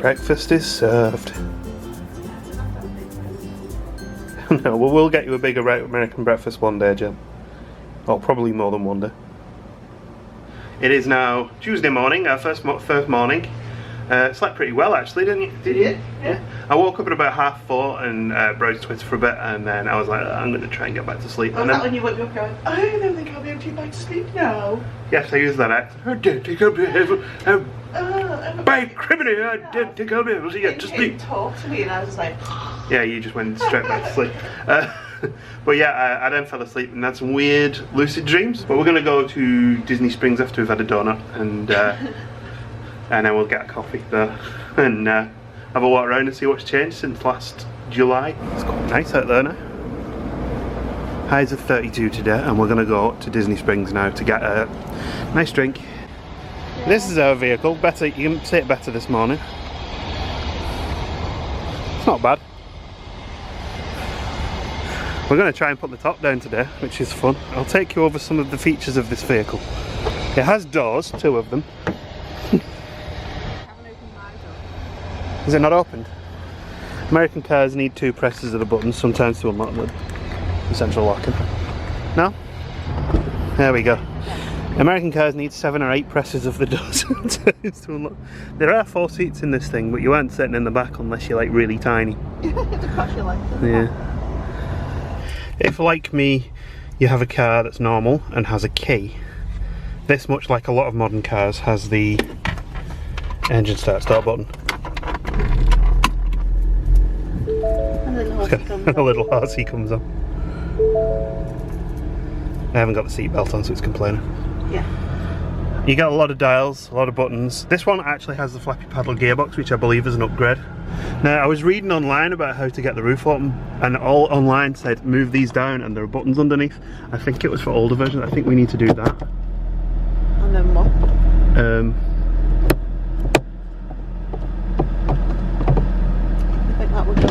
Breakfast is served. No, we'll get you a bigger American breakfast one day, Jim. Or probably more than one day. It is now Tuesday morning, our first morning. Slept pretty well actually, didn't you? Did you? Yeah. I woke up at about 4:30 and browsed Twitter for a bit, and then I was like, I'm going to try and get back to sleep. Was that when you woke up going, I don't think I'll be able to get back to sleep now? Yes, I used that accent. I don't think I'll be able by criminal, I don't think I'll be able to get to sleep. You talked to me and I was just like... Yeah, you just went straight back to sleep. But yeah, I then fell asleep and had some weird lucid dreams. But we're going to go to Disney Springs after we've had a donut, and then we'll get a coffee there and have a walk around and see what's changed since last July. It's quite nice out there now. Highs of 32 today, and we're going to go to Disney Springs now to get a nice drink. Yeah. This is our vehicle. Better, you can see it better this morning. It's not bad. We're going to try and put the top down today, which is fun. I'll take you over some of the features of this vehicle. It has doors, 2 of them. Is it not opened? American cars need 2 presses of the buttons sometimes to unlock the central locking. No? There we go. American cars need 7 or 8 presses of the doors sometimes to unlock. There are 4 seats in this thing, but you aren't sitting in the back unless you're like really tiny. Yeah. If, like me, you have a car that's normal and has a key, this, much like a lot of modern cars, has the engine start button. And then the horsey comes a little horsey comes on. I haven't got the seatbelt on, so it's complaining. Yeah. You get a lot of dials, a lot of buttons. This one actually has the flappy paddle gearbox, which I believe is an upgrade. Now, I was reading online about how to get the roof open, and all online said move these down and there are buttons underneath. I think it was for older versions. I think we need to do that. And then what? I think that would go.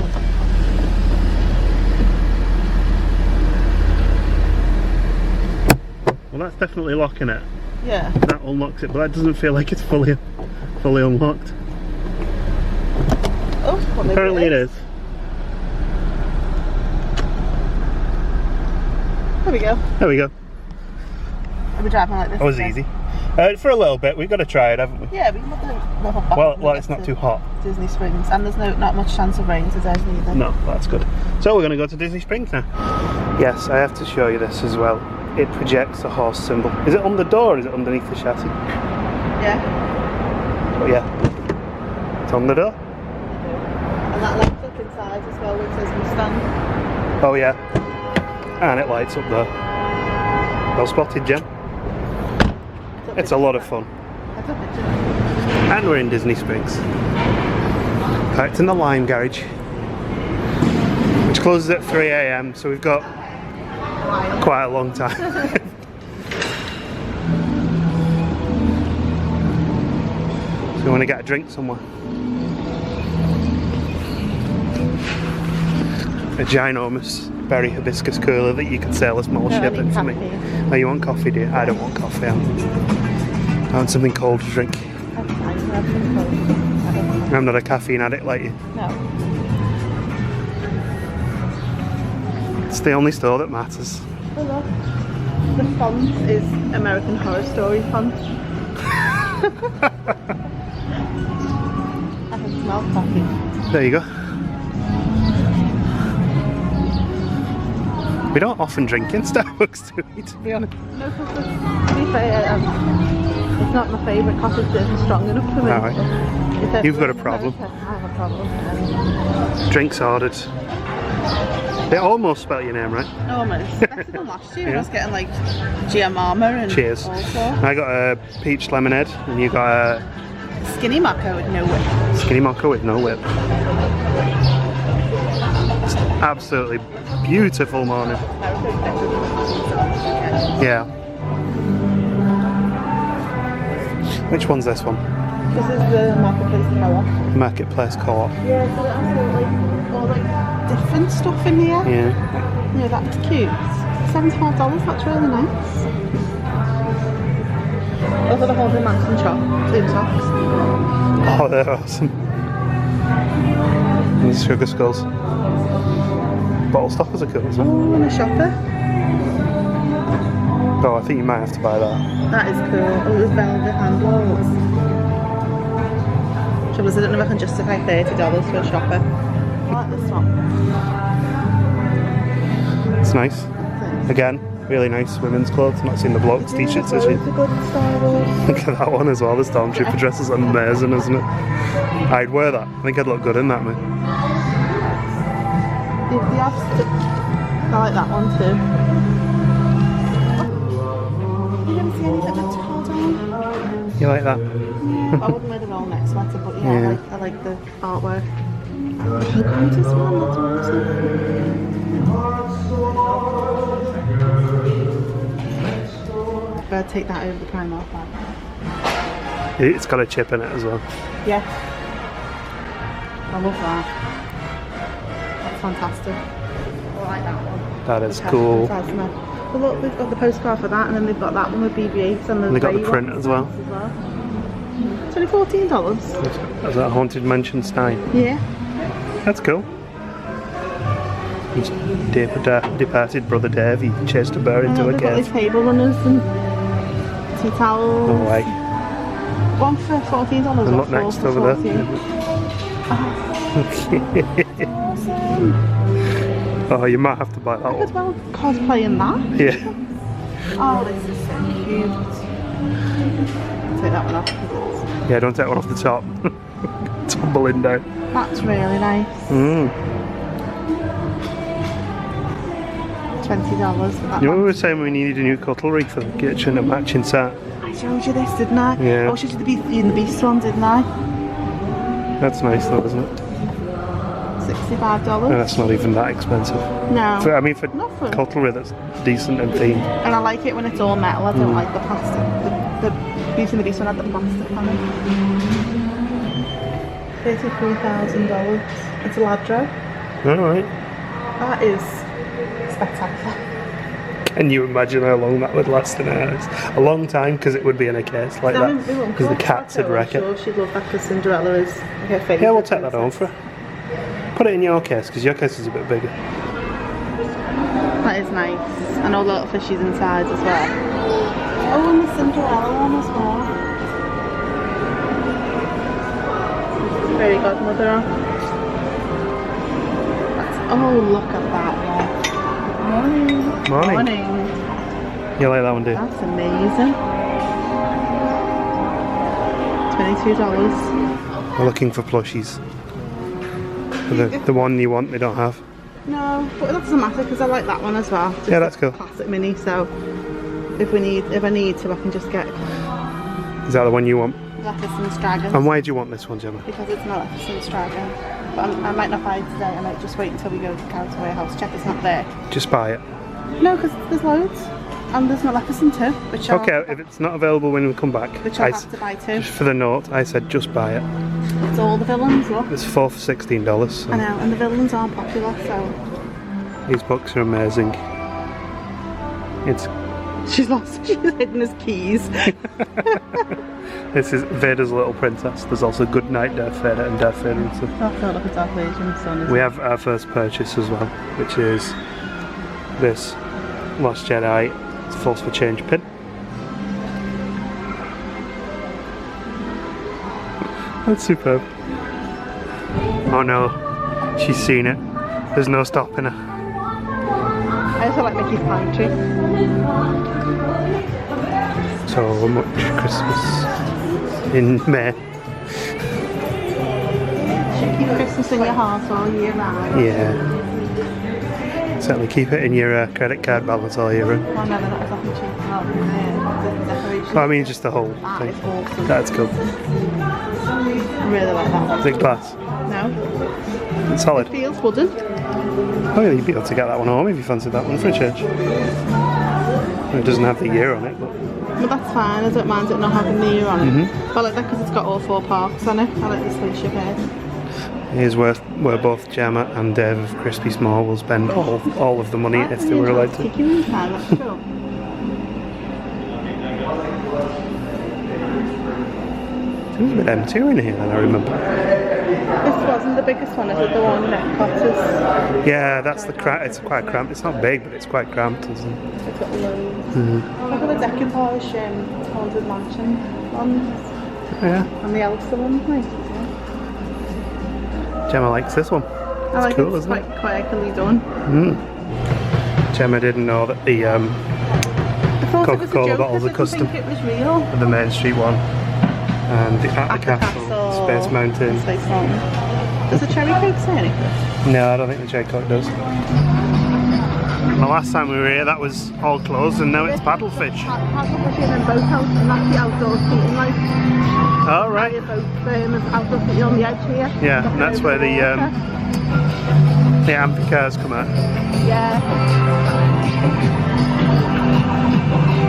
Well, that's definitely locking it. Yeah. That unlocks it, but that doesn't feel like it's fully unlocked. Oh, well, apparently it is. There we go. There we go. Are we driving like this? That was easy. For a little bit, we've got to try it, haven't we? Yeah, we can put the back. Well, it's not too hot. Disney Springs, and there's not much chance of rain today either. No, that's good. So we're going to go to Disney Springs now. Yes, I have to show you this as well. It projects a horse symbol. Is it on the door or is it underneath the chassis? Yeah. Oh yeah. It's on the door. And that lights up inside as well, which says Mustang. Oh yeah. And it lights up there. Well spotted, Jen. It's a lot of fun. And we're in Disney Springs. Parked in the Lime Garage, which closes at 3 AM, so we've got quite a long time. So we want to get a drink somewhere. A ginormous berry hibiscus cooler that you can sail a small ship in for me. Oh, you want coffee, do you? I don't want coffee. I want something cold to drink. I'm not a caffeine addict like you. No. It's the only store that matters. Oh look, the font is American Horror Story font. I can smell coffee. There you go. We don't often drink in Starbucks, do we, to be honest? No, because to be fair, it's not my favourite coffee, it's strong enough for me. Alright. You've got a problem. I have a problem. Drinks ordered. They almost spell your name right. Almost. Better than last year. Yeah. I was getting like GM Armour and cheers. I got a peach lemonade and you got a skinny mocha with no whip. Skinny mocha with no whip. It's absolutely beautiful morning. Yeah. Which one's this one? This is the Marketplace Co-op. Marketplace Co-op. Yeah, so it has all like different stuff in here. Yeah. Yeah, that's cute. $75, that's really nice. Also the Haunted Mansion shop, Toon socks. Oh, they're awesome. These sugar skulls. Bottle stoppers are cool as well. Oh, and a shopper. Oh, I think you might have to buy that. That is cool. Oh, there's velvet handles. Trouble is, I don't know if I can justify $30 for a shopper. I like this one. It's nice. Again, really nice women's clothes. Not seen the blokes' t-shirts this year. It's a good Star Wars. Look at that one as well. The Stormtrooper dress is amazing, isn't it? I'd wear that. I think I'd look good in that, mate. I like that one too. You never see anything that's hold on. You like that? I wouldn't wear the roll neck sweater, but yeah, I like the artwork. Pink one as well, that's awesome. I'd take that over the Primark bag. It's got a chip in it as well. Yeah. I love that. That's fantastic. I like that one. That is cool. Well, look, we've got the postcard for that, and then they've got that one with BB-8s and And they got the print as well. It's only $14. Is that Haunted Mansion Stein? Yeah. That's cool. His departed brother Dave, he chased a bear into a They've got these cave. table runners and tea towels. Oh, right. One for $14. And look next over there. Oh, you might have to buy that I could one. well cosplaying that. Yeah. Oh, this is so cute. Take that one off. Yeah, don't take one off the top. Tumbling down. That's really nice. Mm. $20 for that You know, one. we were saying we needed a new cutlery for the kitchen, a matching set. I showed you this, didn't I? Yeah. Oh, I showed you the Beast one, didn't I? That's nice though, isn't it? $65. No, that's not even that expensive. No. I mean, for Not for- cutlery that's decent and themed. And I like it when it's all metal. I don't like the plastic. The Beauty and the Beast one had the plastic on it. $33,000. It's a Ladro. Alright. That is spectacular. Can you imagine how long that would last in our house? A long time, because it would be in a case like that. Because the cats would wreck it. I'm sure she'd love that because Cinderella is her favourite. Yeah, we'll take that home for her. Put it in your case, because your case is a bit bigger. That is nice. And all the little fishies inside as well. Oh, and the Cinderella one as well. Fairy godmother on. Oh, look at that one. Morning. Morning. You like that one, do you? That's amazing. $22. We're looking for plushies. The one you want, they don't have. No, but that doesn't matter because I like that one as well. Just Yeah, that's a cool. Classic mini. So if I need to, I can just get Is that the one you want? Leopard's Dragon. And why do you want this one, Gemma? Because it's not Leopard's Dragon. But I might not buy it today. I might just wait until we go to Carrot Warehouse. Check it's not there. Just buy it. No, because there's loads. And there's Maleficent too, which I'll, Okay, if it's not available when we come back, which I'll have to buy too. just for the note, I said just buy it. It's all the villains, look. It's 4 for $16. So I know, and the villains aren't popular, so... these books are amazing. It's She's hidden his keys. This is Vader's Little Princess. There's also Good Night Darth Vader and Darth Vader and stuff. I feel like it's our Asian son, isn't We it? have our first purchase as well, which is this Last Jedi Force for Change pin. That's superb. Oh no, she's seen it. There's no stopping her. I also like Mickey's Pine Tree. So much Christmas in May. Should keep Christmas in your heart all year round. Yeah. Certainly keep it in your credit card balance all year round. Oh no, they're not exactly cheap. Oh, the decorations. I mean, just the whole That thing. is awesome. That's cool. I really like that one. Big glass. No? It's solid. Feels wooden. Oh, yeah, you'd be able to get that one home if you fancied that one for a change. It doesn't have the year on it, but But that's fine, I don't mind it not having the year on it. But I like that because it's got all 4 parks on it. I like the spaceship head. here's where both Gemma and Dave of Crispy Small will spend all of the money if they were allowed to. Take you inside, that's cool. There's a bit emptier in here than I remember. This wasn't the biggest one, is it? The one that Cotter's. Yeah, that's the it's quite cramped. It's not big, but it's quite cramped, isn't it? It's got loads. Look at the decoupage haunted mansion ones. Yeah. And the Elsa one, nice. Gemma likes this one. I like cool, it. isn't it? Quite quietly done. Gemma didn't know that the Coca-Cola bottles are custom. I think it was real. The Main Street one. And the At the Castle, Space Mountain. Space Mountain. Does the cherry coke say anything? No, I don't think the cherry coke does. The last time we were here, that was all closed, and now it's paddlefish. Paddlefish and boathouse, and that's the outdoor seating, like. Oh, right. The boat outdoor seating on the edge here. Yeah, and that's where the amphicares come out. Yeah.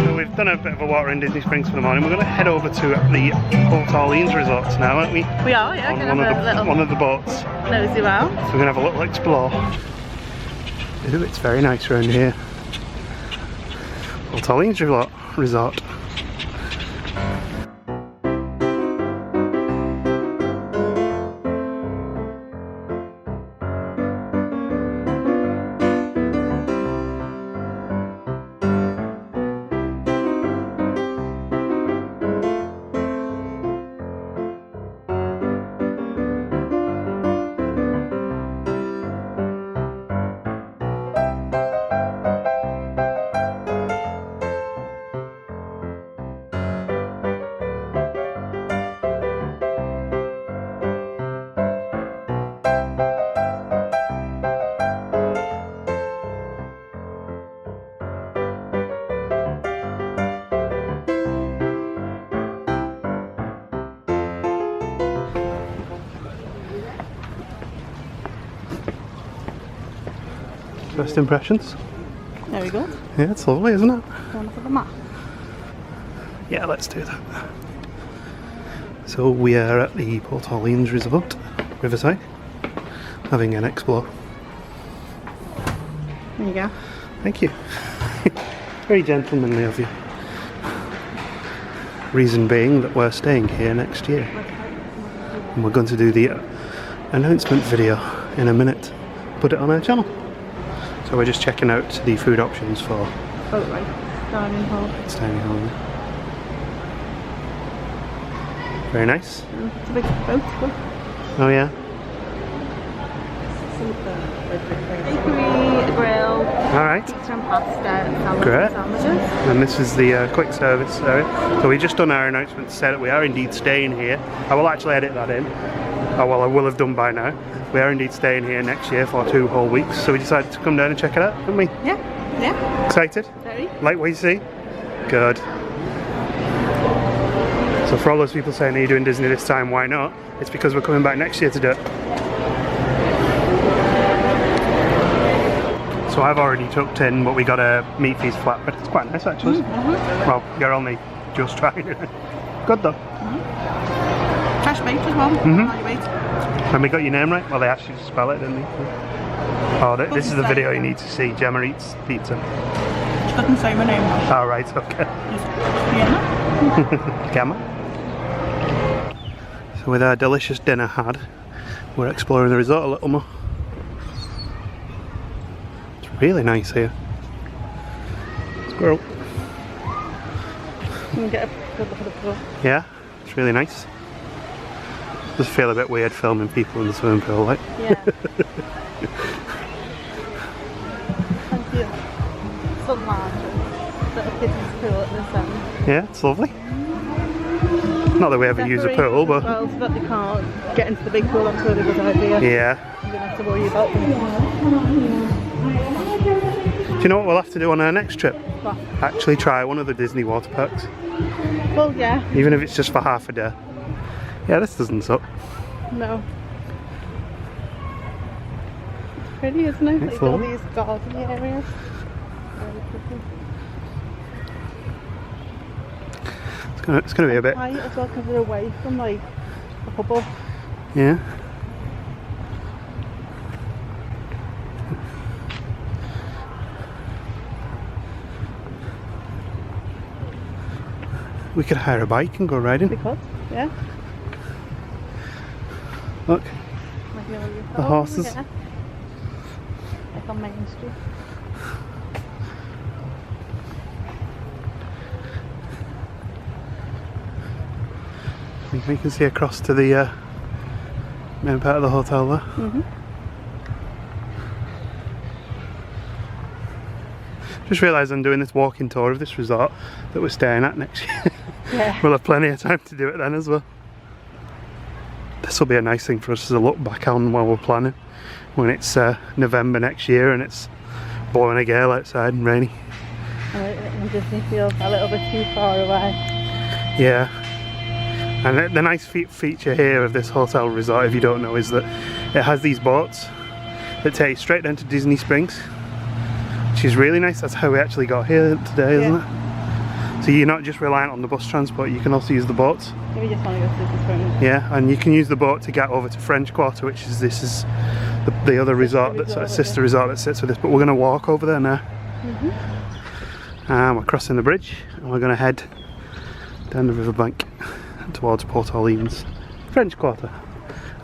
So we've done a bit of a water in Disney Springs for the morning. We're going to head over to the Port Orleans resorts now, aren't we? We are, yeah. On one of the boats. Nosy around. So we're going to have a little explore. Ooh, it's very nice around here. Port Orleans resort. First impressions? There we go. Yeah, it's lovely, isn't it? Want to look at the map? Yeah, let's do that. So we are at the Port Orleans Riverside, having an explore. There you go. Thank you. Very gentlemanly of you. Reason being that we're staying here next year. And we're going to do the announcement video in a minute. Put it on our channel. So we're just checking out the food options for Boat ride. Dining hall. Dining hall. Very nice. It's a big boat. Look. Oh yeah. Bakery, grill. Alright. Pizza and pasta and salads Great. and sandwiches. And this is the quick service area. So we've just done our announcement to say that we are indeed staying here. I will actually edit that in. Oh well, I will have done by now. We are indeed staying here next year for 2 whole weeks. So we decided to come down and check it out, didn't we? Yeah. Yeah. Excited? Very. Like what you see? Good. So for all those people saying, are you doing Disney this time? Why not? It's because we're coming back next year to do it. So I've already tucked in, but we got a meat feast flatbread. It's quite nice actually. Well, you're only just trying it. Good though. Fresh baked as well. And we got your name right? Well, they asked you to spell it, didn't they? Oh, this is the video you need to see. Gemma eats pizza. She couldn't say my name. Oh, right, okay. Gemma. So with our delicious dinner had, we're exploring the resort a little more. It's really nice here. Squirrel. You can get a good look at the pool. Yeah, it's really nice. Does feel a bit weird filming people in the swimming pool, like. Yeah. Thank you. Some large little kids' pool at this end. Yeah, it's lovely. Not that we ever use a pool, but. Well, so that they can't get into the big pool, that's really a good idea. Yeah. You don't have to worry about them. Do you know what we'll have to do on our next trip? What? Actually try one of the Disney water parks. Well, yeah. Even if it's just for half a day. Yeah, this doesn't suck. No. It's pretty, isn't it? It's Like all lovely. these garden areas. Very pretty. It's gonna be a bit. Quiet as well because they're away from like a couple. Yeah. We could hire a bike and go riding. We could, yeah. Look, MacLeod. the horses. Yeah. Like on Main Street. You can see across to the main part of the hotel there. Just realised I'm doing this walking tour of this resort that we're staying at next year. Yeah. We'll have plenty of time to do it then as well. This will be a nice thing for us to look back on while we're planning, when it's November next year and it's blowing a gale outside and rainy. And Disney feels a little bit too far away. Yeah. And the nice feature here of this hotel resort, if you don't know, is that it has these boats that take you straight down to Disney Springs, which is really nice. That's how we actually got here today, isn't it? So you're not just reliant on the bus transport, you can also use the boats. If you just want to go to Disney Springs. Yeah, and you can use the boat to get over to French Quarter, which is the other resort, that's a sister resort that sits with this. But we're going to walk over there now. And we're crossing the bridge and we're going to head down the riverbank towards Port Orleans French Quarter.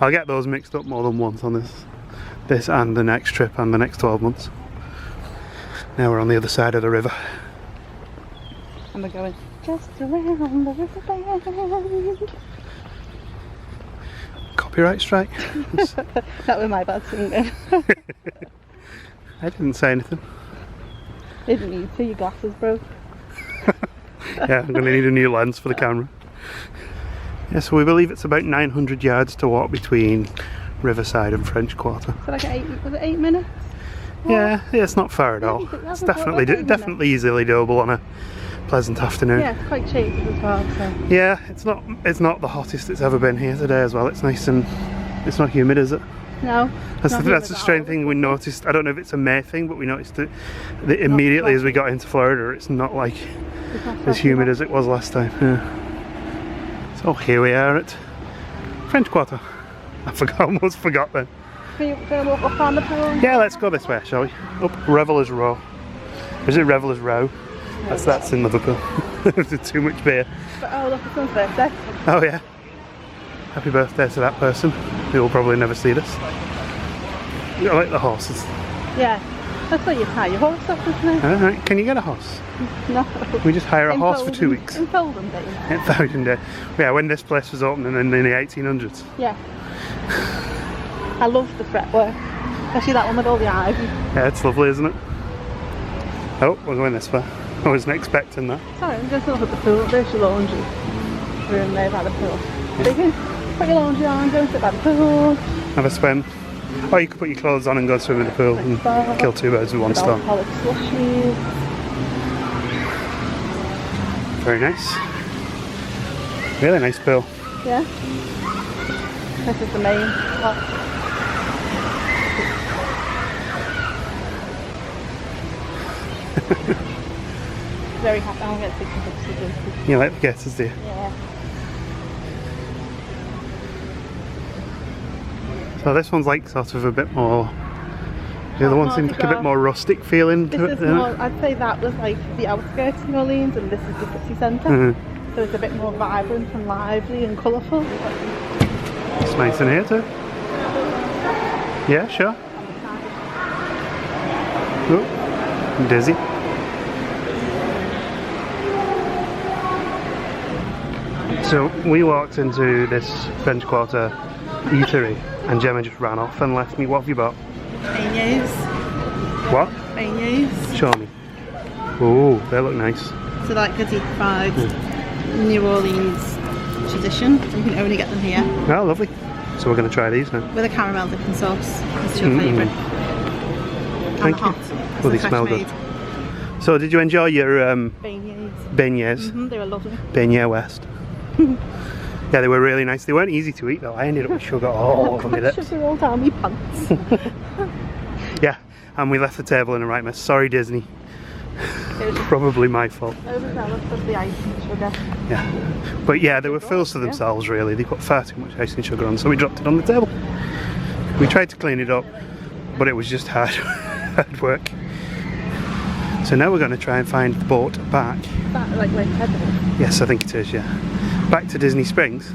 I'll get those mixed up more than once on this and the next trip and the next 12 months. Now we're on the other side of the river. And we're going just around the riverbend. Copyright strike. That was my bad singing. I didn't say anything. Didn't need to, your glasses broke. Yeah, I'm going to need a new lens for the camera. Yeah, so we believe it's about 900 yards to walk between Riverside and French Quarter. So like was it 8 minutes? Yeah, it's not far at all. It's definitely easily doable on a pleasant afternoon. Yeah, it's quite shady as well. So. Yeah, it's not the hottest it's ever been here today as well. It's nice and it's not humid, is it? No. That's a strange thing we noticed. I don't know if it's a May thing, but we noticed that immediately as we got into Florida, it's not like as humid as it was last time. Yeah. So here we are at French Quarter. Almost forgot then. Can you go up on the pool? Yeah, let's go this way, shall we? Up Revelers Row. Is it Revelers Row? That's in Liverpool. There's too much beer. But, oh, look, it's someone's birthday. Oh yeah. Happy birthday to that person who will probably never see this. I like the horses. Yeah. That's why you tie your horse up, isn't it? Alright, can you get a horse? No. We just hire a horse for 2 weeks. In Folden Day. In Folden Day. Yeah, when this place was opening in the 1800s. Yeah. I love the fretwork. Especially that one with all the ivy. Yeah, it's lovely, isn't it? Oh, we're going this way. I wasn't expecting that. Sorry, I'm just looking at the pool. There's your laundry room there by the pool. So you can put your laundry on, go and sit by the pool. Have a swim. Or you could put your clothes on and go swim in the pool and kill two birds with one stone. Alcoholic slushies. Very nice. Really nice pool. Yeah. This is the main pot. Very happy. I'm going to get 6 pictures. You like the guesses, do you? Yeah. So this one's like sort of a bit more. The other one seems like a bit more rustic feeling to it. This is more, I'd say that was like the outskirts of New Orleans and this is the city centre. So it's a bit more vibrant and lively and colourful. It's nice in here too. Yeah, sure. Oh, I'm dizzy. So we walked into this French Quarter eatery and Gemma just ran off and left me. What have you bought? Beignets. What? Beignets. Show me. Oh, they look nice. So like a deep fried New Orleans tradition. You can only get them here. Oh, lovely. So we're going to try these now. With a caramel dipping sauce. It's your favourite. Thank you. Hot. Well, they smell good. So did you enjoy your Beignets. beignets? They were lovely. Beignet West. Yeah, they were really nice. They weren't easy to eat though. I ended up with sugar all over my lips. Sugar all down my pants. Yeah, and we left the table in a right mess. Sorry, Disney. It was probably my fault. Overzealous of the ice and sugar. Yeah, but yeah, they were fools to themselves really. They put far too much ice and sugar on, so we dropped it on the table. We tried to clean it up, but it was just hard work. So now we're going to try and find the boat back. Is that like Lake Heather? Yes, I think it is, yeah. Back to Disney Springs.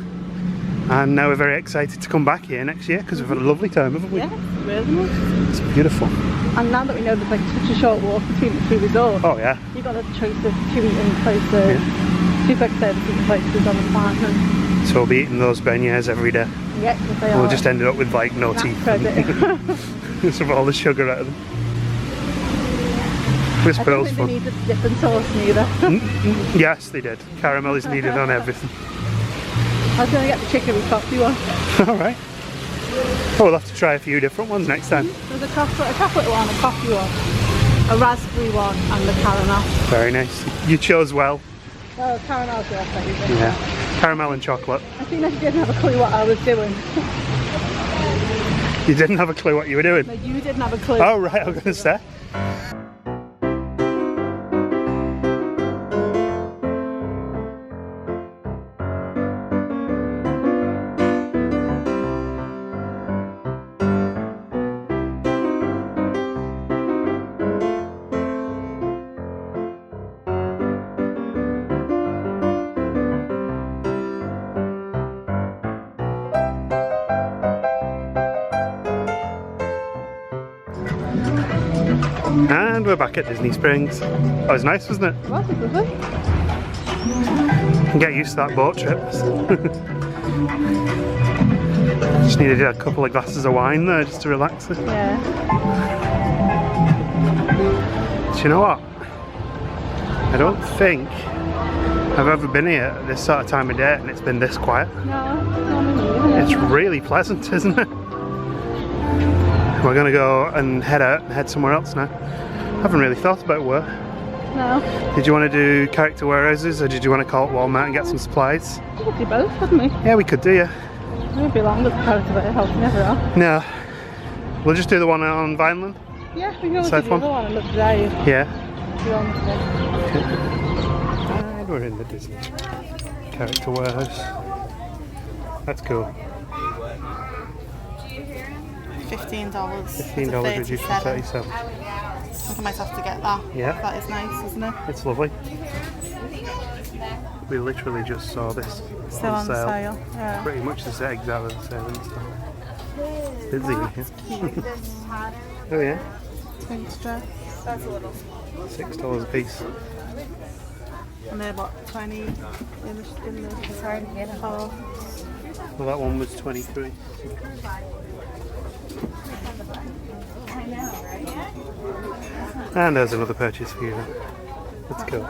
And now we're very excited to come back here next year because we've had a lovely time, haven't we? Yeah, really nice. It's beautiful. And now that we know there's like such a short walk between the two resorts, Oh yeah. you've got a choice of two eating places, two quick service eating places on the planet. So we'll be eating those beignets every day. Yeah, because they We'll are. just ended up with like no teeth. Just with all the sugar out of them. With I don't pearls think fun. they need a different sauce neither. Yes, they did. Caramel is needed on everything. I was going to get the chicory coffee one. Alright. Oh, we'll have to try a few different ones next time. There's a chocolate one, a coffee one, a raspberry one, and the caramel. Very nice. You chose well. Oh, caramel's your favourite. Yeah. Caramel and chocolate. I think I didn't have a clue what I was doing. You didn't have a clue what you were doing? No, you didn't have a clue. Oh right, I was going to say. And we're back at Disney Springs. That was nice, wasn't it? Well, it was lovely. Can get used to that boat trip. Just needed a couple of glasses of wine there just to relax it. Yeah. Do you know what? I don't think I've ever been here at this sort of time of day and it's been this quiet. No, It's really pleasant, isn't it? We're going to go and head out and head somewhere else now. I haven't really thought about where. no. Did you want to do character warehouses or did you want to call it Walmart and get some supplies? We could do both, couldn't we? Yeah, we could do, yeah. It would be longer to go to the house, never are. No. We'll just do the one on Vineland? Yeah, we can always South do the one? other one another day. Yeah. If you want to. And we're in the Disney character warehouse. That's cool. $15. $15 reduced to 37. I think I might have to get that. Yeah. That is nice, isn't it? It's lovely. We literally just saw this Still on sale. sale. Yeah. Pretty much the same, exactly the same and stuff. It's busy in here. Oh yeah? Twin strap. That's a little. $6 a piece. And they're what, 20 in the it's hard to get a hold. Well, that one was 23. And there's another purchase for you then. Let's go.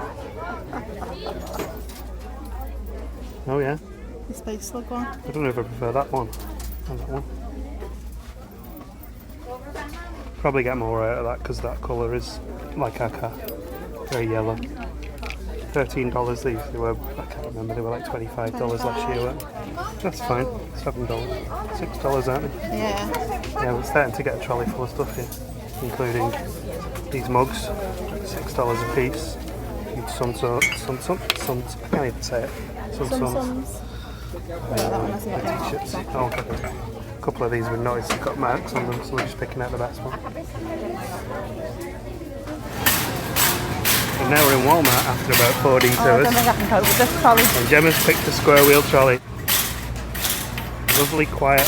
Oh yeah? The Space Slug one. I don't know if I prefer that one or that one. Probably get more out of that because that colour is like our car. Very yellow. $13 these, they were, I can't remember, they were like $25 last year, weren't they? That's fine, $7. $6, aren't they? Yeah. Yeah, we're starting to get a trolley full of stuff here, including these mugs, $6 a piece. I can't even say it. Sums. That one hasn't got any T-shirts. marks Oh, okay. A couple of these we've noticed have got marks on them, so we're just picking out the best one. And now we're in Walmart after about 4 I detours. don't think I can cope with this trolley. And Gemma's picked a square wheel trolley. Lovely, quiet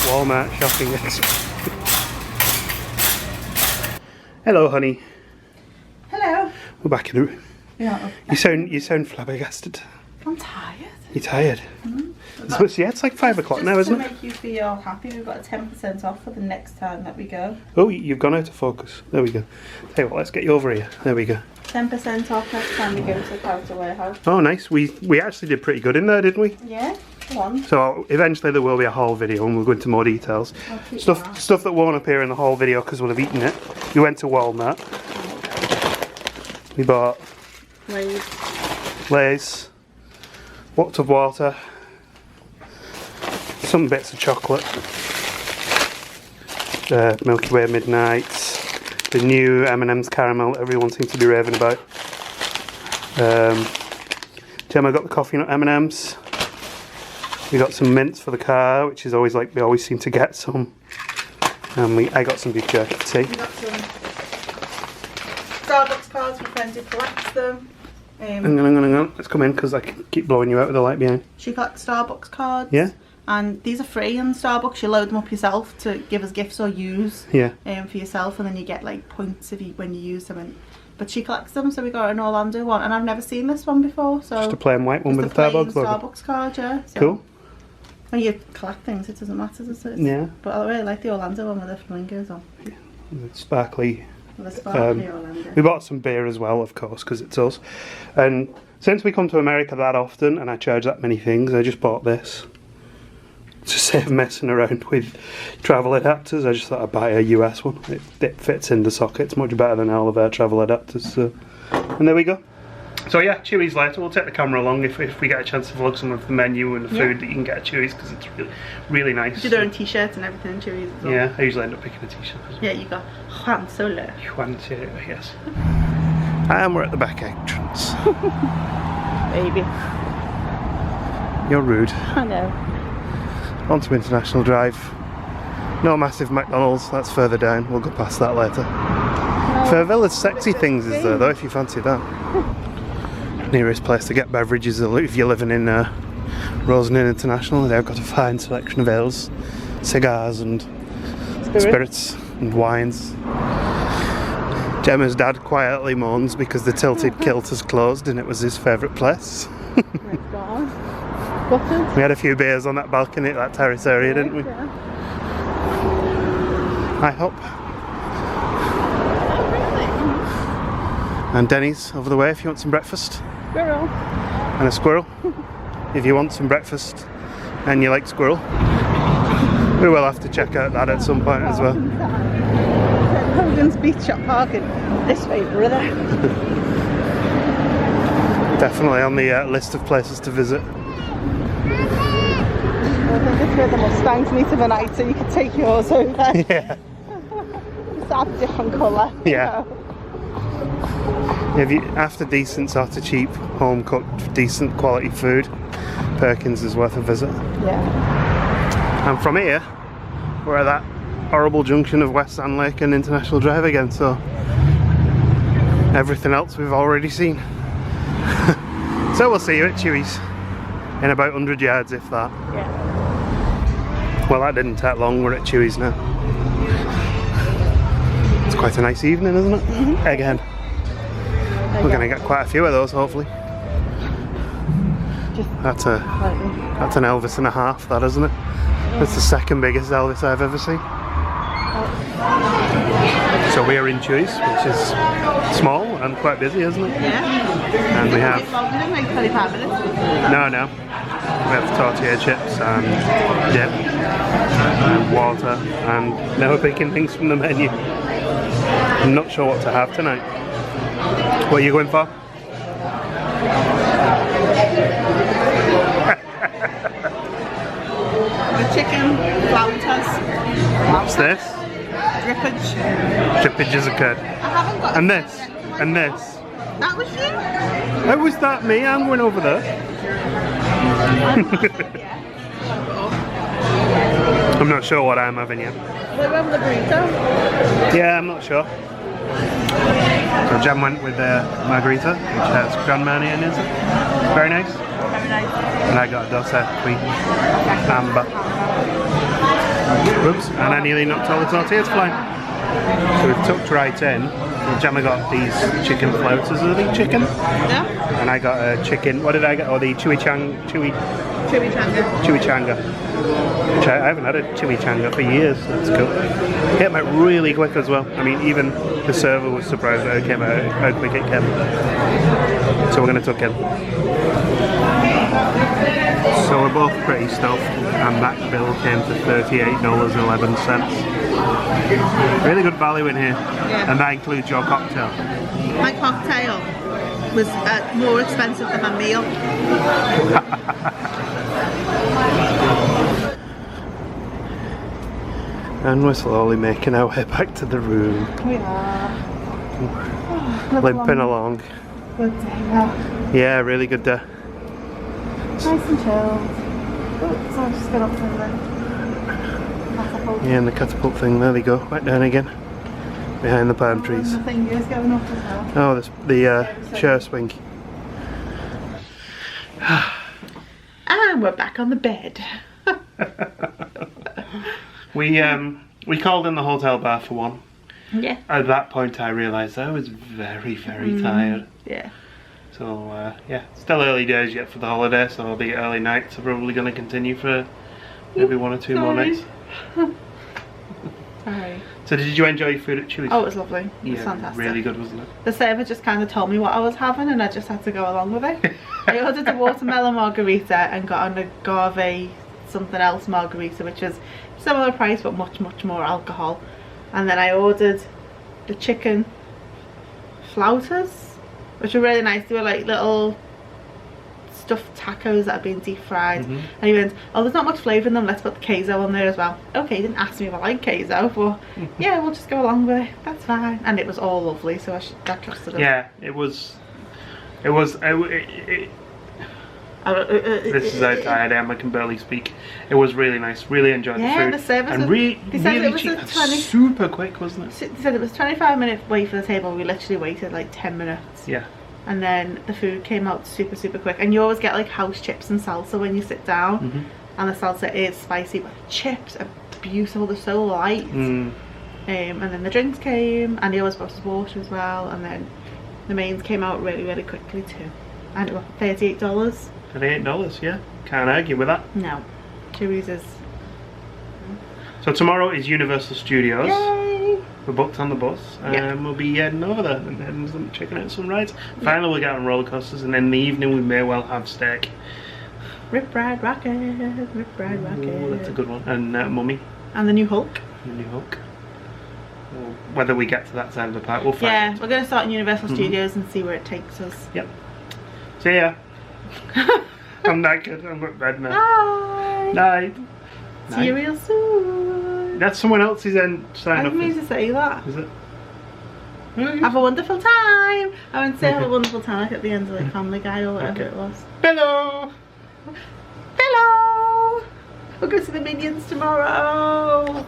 Walmart shopping experience. Hello, honey. Hello. We're back in the... Yeah. You sound flabbergasted. I'm tired. You're tired? So yeah, it's like 5 o'clock now, isn't To it? make you feel happy, we've got a 10% off for the next time that we go. Oh, you've gone out of focus. There we go. Tell you what, let's get you over here. There we go. 10% off next time we go to the character warehouse. Oh, nice. We actually did pretty good in there, didn't we? Yeah, go on. So eventually there will be a haul video and we'll go into more details. Stuff that won't appear in the haul video because we'll have eaten it. We went to Walmart. We bought Lay's, lots of water, some bits of chocolate, Milky Way Midnights, the new M&M's caramel that everyone seems to be raving about. Gemma got the coffee nut M&M's. We got some mints for the car, which is always like we always seem to get some. And I got some beef jerky tea. We got some Starbucks cards for friends who collects them. Hang on. Let's come in because I can keep blowing you out with the light behind. She collects Starbucks cards. Yeah? And these are free in Starbucks. You load them up yourself to give as gifts or use for yourself, and then you get like points when you use them. But she collects them, so we got an Orlando one, and I've never seen this one before. So just a plain white one with a Starbucks card, yeah. So cool. When you collect things, it doesn't matter, does it? Yeah. But I really like the Orlando one with the flamingos on. Yeah. The sparkly. The sparkly Orlando. We bought some beer as well, of course, because it's us. And since we come to America that often, and I charge that many things, I just bought this. To save messing around with travel adapters, I just thought I'd buy a US one. It fits in the socket. It's much better than all of our travel adapters. So. And there we go. So yeah, Chewy's later. We'll take the camera along if we get a chance to vlog some of the menu and the food that you can get at Chewy's, because it's really nice. You do their own t-shirts and everything in Chewy's as well. Yeah, I usually end up picking a t-shirt as well. Yeah, you got Juan Solo. Juan Solo, yes. And we're at the back entrance. Baby. You're rude. I know. Onto International Drive. No massive McDonald's, that's further down. We'll go past that later. No. Fairvilla's Sexy Things is there though, if you fancy that. Nearest place to get beverages if you're living in Rosenheim International. They've got a fine selection of ales, cigars and spirits and wines. Gemma's dad quietly moans because the Tilted Kilt has closed and it was his favourite place. We had a few beers on that balcony at that terrace area, didn't we? Yeah. I hope. And Denny's over the way if you want some breakfast. Squirrel. And a squirrel if you want some breakfast and you like squirrel. We will have to check out that at some point as well. Hogan's Beach Shop parking this way, brother. Definitely on the list of places to visit. I think it's where the Mustangs meet of the night, so you could take yours over. Yeah. Just have a different colour. Yeah. If you after decent sort of cheap, home cooked, decent quality food, Perkins is worth a visit. Yeah. And from here, we're at that horrible junction of West Sand Lake and International Drive again, so everything else we've already seen. So we'll see you at Chewy's in about 100 yards, if that. Yeah. Well, that didn't take long. We're at Chewy's now. It's quite a nice evening, isn't it? Mm-hmm. Again. We're going to get quite a few of those, hopefully. That's an Elvis and a half, that, isn't it? Yeah. That's the second biggest Elvis I've ever seen. So we are in Chewy's, which is small and quite busy, isn't it? Yeah. And we have... We didn't make 25 minutes. No. We have tortilla chips and dip and water, and now we're picking things from the menu. I'm not sure what to have tonight. What are you going for? The chicken flounders. What's this? Drippage. Drippage is a curd. I haven't got. And this. And this. That was you? How was that me? I'm going over there. I'm not sure what I'm having yet. We're over the burrito. Yeah, I'm not sure. So Jem went with the margarita, which has grandma in it. Very nice. Very nice. And I got a dosa with amber. Oops, and I nearly knocked all the tortillas flying. So we've tucked right in. Gemma got these chicken floaters, are they chicken? Yeah. And I got a chicken, what did I get? Oh, the chimichanga. Chimichanga. Which I haven't had a chimichanga for years, that's cool. It came out really quick as well. I mean, even the server was surprised that it came out, how quick it came. So we're going to tuck in. So we're both pretty stuffed, and that bill came to $38.11. Really good value in here, and that includes your cocktail. My cocktail was more expensive than my meal. And we're slowly making our way back to the room. We are. Limping along. Good day now. Yeah, really good day. Nice and chilled. Oh, so I've just got up to the catapult. Yeah, and the catapult thing, there they go, back down again. Behind the palm trees. And the thing is going up as well. Oh, the chair swing. And we're back on the bed. We called in the hotel bar for one. Yeah. At that point I realised I was very, very tired. Yeah. So yeah, still early days yet for the holiday, so the early nights are probably going to continue for maybe 1 or 2 more nights. Sorry. So did you enjoy your food at Chewy's? Oh, it was lovely. It was yeah, fantastic. Really good, wasn't it? The server just kind of told me what I was having and I just had to go along with it. I ordered a watermelon margarita and got an agave something else margarita, which was similar price but much more alcohol. And then I ordered the chicken flautas, which were really nice. They were like little stuffed tacos that had been deep fried. And he went, oh, there's not much flavour in them, let's put the queso on there as well. Okay, he didn't ask me if I like queso, but yeah, we'll just go along with it, that's fine. And it was all lovely, so I trusted him. Yeah, it was this is how tired I am, I can barely speak. It was really nice, really enjoyed the food. Yeah, the service and was, they said really it was cheap, a 20, super quick, wasn't it? They said it was 25-minute wait for the table, we literally waited like 10 minutes. Yeah. And then the food came out super quick, and you always get like house chips and salsa when you sit down, and the salsa is spicy, but the chips are beautiful, they're so light. And then the drinks came, and he always brought us water as well, and then the mains came out really quickly too, and it was $38. $38, yeah, can't argue with that. No, Chewy's is. So tomorrow is Universal Studios. Yay! We're booked on the bus, and we'll be heading over there and checking out some rides. Finally we'll get on roller coasters, and in the evening we may well have steak. Rip Ride Rocket, Rip Ride Rocket. Oh, that's a good one. And Mummy. And the new Hulk. The new Hulk. Well, whether we get to that side of the park, we'll find. Yeah, we're going to start in Universal Studios and see where it takes us. Yep. See ya. I'm knackered, I'm at bed now. Bye. Night. See you real soon. That's someone else's end sign I off. didn't mean to say that. Is it? Have a wonderful time. I went to say have a wonderful time like at the end of like Family Guy or whatever it was. Hello. Hello. We'll go to the Minions tomorrow.